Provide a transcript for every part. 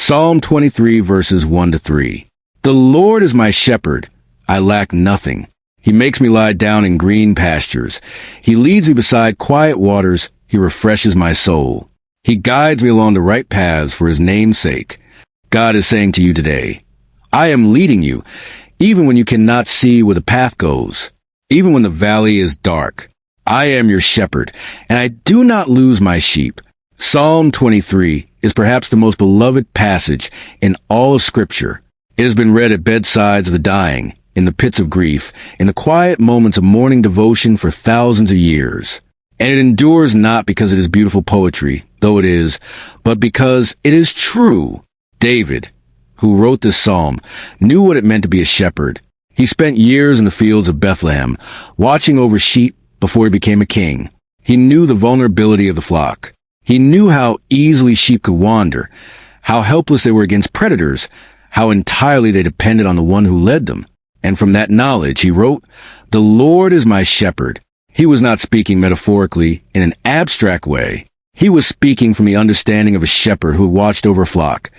Psalm 23 verses 1 to 3. The Lord is my shepherd. I lack nothing. He makes me lie down in green pastures. He leads me beside quiet waters. He refreshes my soul. He guides me along the right paths for his name's sake. God is saying to you today, I am leading you, even when you cannot see where the path goes, even when the valley is dark. I am your shepherd, and I do not lose my sheep. Psalm 23 is perhaps the most beloved passage in all of Scripture. It has been read at bedsides of the dying, in the pits of grief, in the quiet moments of morning devotion for thousands of years. And it endures not because it is beautiful poetry, though it is, but because it is true. David, who wrote this psalm, knew what it meant to be a shepherd. He spent years in the fields of Bethlehem, watching over sheep before he became a king. He knew the vulnerability of the flock. He knew how easily sheep could wander, how helpless they were against predators, how entirely they depended on the one who led them. And from that knowledge, he wrote, The Lord is my shepherd. He was not speaking metaphorically in an abstract way. He was speaking from the understanding of a shepherd who watched over a flock,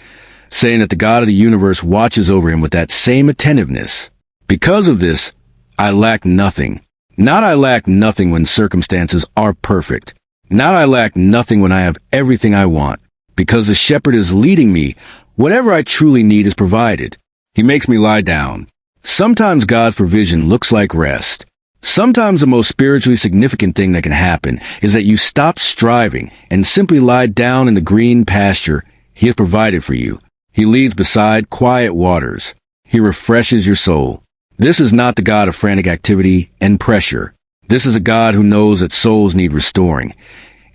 saying that the God of the universe watches over him with that same attentiveness. Because of this, I lack nothing. Not I lack nothing when circumstances are perfect. Not I lack nothing when I have everything I want. Because the shepherd is leading me, whatever I truly need is provided. He makes me lie down. Sometimes God's provision looks like rest. Sometimes the most spiritually significant thing that can happen is that you stop striving and simply lie down in the green pasture he has provided for you. He leads beside quiet waters. He refreshes your soul. This is not the God of frantic activity and pressure. This is a God who knows that souls need restoring,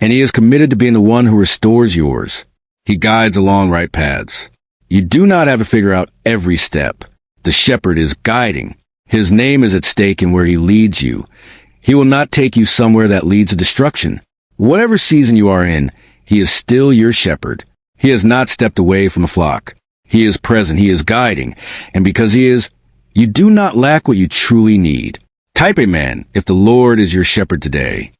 and he is committed to being the one who restores yours. He guides along right paths. You do not have to figure out every step. The shepherd is guiding. His name is at stake in where he leads you. He will not take you somewhere that leads to destruction. Whatever season you are in, he is still your shepherd. He has not stepped away from the flock. He is present. He is guiding. And because he is, you do not lack what you truly need. Type amen if the Lord is your shepherd today.